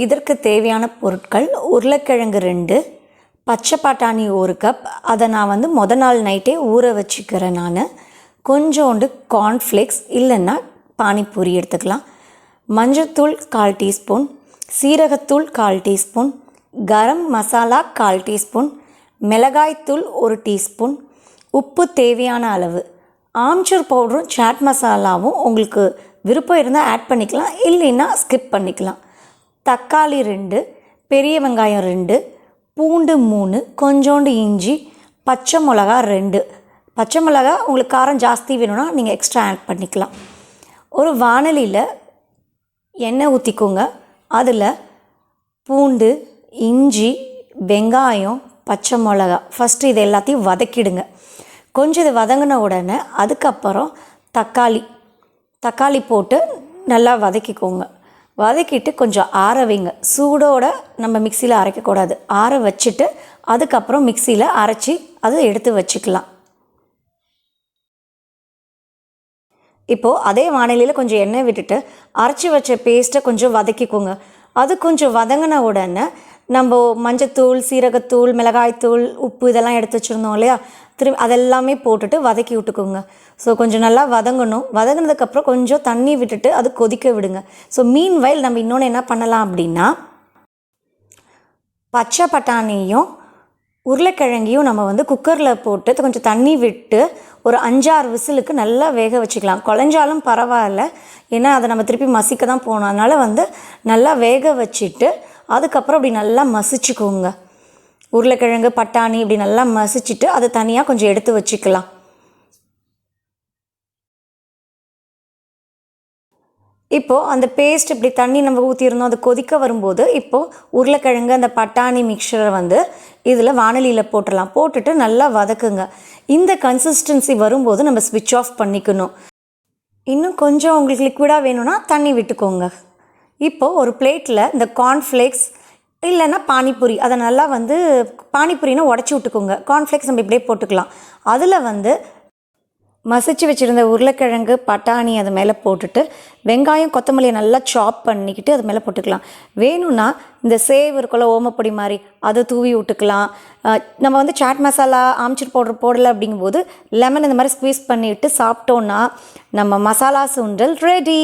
இதற்கு தேவையான பொருட்கள் உருளைக்கிழங்கு 2, பச்சை பட்டாணி 1 கப். அதை நான் மொதல் நாள் நைட்டே ஊற வச்சுக்கிறேன். நான் கொஞ்சோண்டு கார்ன்ஃப்ளேக்ஸ் இல்லைன்னா பானிபூரி எடுத்துக்கலாம். மஞ்சத்தூள் 1/4 டீஸ்பூன், சீரகத்தூள் 1/4 டீஸ்பூன், கரம் மசாலா 1/4 டீஸ்பூன், மிளகாய்த்தூள் 1 டீஸ்பூன், உப்பு தேவையான அளவு. ஆம்ச்சூர் பவுடரும் சாட் மசாலாவும் உங்களுக்கு விருப்பம் இருந்தால் ஆட் பண்ணிக்கலாம், இல்லைன்னா ஸ்கிப் பண்ணிக்கலாம். தக்காளி 2, பெரிய வெங்காயம் 2, பூண்டு 3, கொஞ்சோண்டு இஞ்சி, பச்சை மிளகா 2. பச்சை மிளகா உங்களுக்கு காரம் ஜாஸ்தி வேணும்னா நீங்கள் எக்ஸ்ட்ரா ஆட் பண்ணிக்கலாம். ஒரு வாணலியில் எண்ணெய் ஊற்றிக்கோங்க. அதில் பூண்டு, இஞ்சி, வெங்காயம், பச்சை மிளகா ஃபஸ்ட்டு இது எல்லாத்தையும் வதக்கிடுங்க. கொஞ்சம் இது வதங்கின உடனே அதுக்கப்புறம் தக்காளி போட்டு நல்லா வதக்கிக்கோங்க. வதக்கிட்டு கொஞ்சம் ஆற வைங்க. சூடோட நம்ம மிக்சியில் அரைக்கக்கூடாது, ஆற வச்சுட்டு அதுக்கப்புறம் மிக்சியில் அரைச்சி அதை எடுத்து வச்சுக்கலாம். இப்போது அதே வானிலையில் கொஞ்சம் எண்ணெய் விட்டுட்டு அரைச்சி வச்ச பேஸ்ட்டை கொஞ்சம் வதக்கிக்கோங்க. அது கொஞ்சம் வதங்கின உடனே நம்ம மஞ்சத்தூள், சீரகத்தூள், மிளகாய்த்தூள், உப்பு இதெல்லாம் எடுத்து வச்சுருந்தோம் இல்லையா, திரும்பி அதெல்லாமே போட்டுட்டு வதக்கி விட்டுக்கோங்க. ஸோ கொஞ்சம் நல்லா வதங்கணும். வதங்கினதுக்கப்புறம் கொஞ்சம் தண்ணி விட்டுட்டு அது கொதிக்க விடுங்க. ஸோ மீன்வைல் நம்ம இன்னொன்று என்ன பண்ணலாம் அப்படின்னா, பச்சை பட்டாணியும் உருளைக்கிழங்கையும் நம்ம குக்கரில் போட்டு கொஞ்சம் தண்ணி விட்டு ஒரு 5-6 விசிலுக்கு நல்லா வேக வச்சுக்கலாம். குழஞ்சாலும் பரவாயில்ல, ஏன்னா அதை நம்ம திருப்பி மசிக்க தான் போகணும். அதனால் நல்லா வேக வச்சுட்டு அதுக்கப்புறம் இப்படி நல்லா மசிச்சுக்கோங்க. உருளைக்கிழங்கு, பட்டாணி இப்படி நல்லா மசிச்சுட்டு அதை தனியாக கொஞ்சம் எடுத்து வச்சுக்கலாம். இப்போது அந்த பேஸ்ட் இப்படி தண்ணி நம்ம ஊற்றிருந்தோம், அது கொதிக்க வரும்போது இப்போது உருளைக்கிழங்கு அந்த பட்டாணி மிக்சரை இதில் வாணலியில் போட்டுடலாம். போட்டுட்டு நல்லா வதக்குங்க. இந்த கன்சிஸ்டன்சி வரும்போது நம்ம ஸ்விட்ச் ஆஃப் பண்ணிக்கணும். இன்னும் கொஞ்சம் உங்களுக்கு லிக்விடாக வேணும்னா தண்ணி விட்டுக்கோங்க. இப்போது ஒரு பிளேட்டில் இந்த கார்ன்ஃப்ளேக்ஸ் இல்லைன்னா பானிபூரி, அதை நல்லா பானிபூரினா உடச்சி விட்டுக்கோங்க. கார்ன்ஃப்ளேக்ஸ் நம்ம இப்படியே போட்டுக்கலாம். அதில் மசிச்சு வச்சுருந்த உருளைக்கிழங்கு, பட்டாணி அது மேலே போட்டுட்டு வெங்காயம், கொத்தமல்லியை நல்லா சாப் பண்ணிக்கிட்டு அது மேலே போட்டுக்கலாம். வேணும்னா இந்த சேவ் இருக்குள்ள ஓமப்பொடி மாதிரி அதை தூவி விட்டுக்கலாம். நம்ம சாட் மசாலா, ஆம்ச்சூர் பவுடர் போடலை அப்படிங்கும்போது லெமன் இந்த மாதிரி ஸ்க்வீஸ் பண்ணிவிட்டு சாப்பிட்டோன்னா நம்ம மசாலா சுண்டல் ரெடி.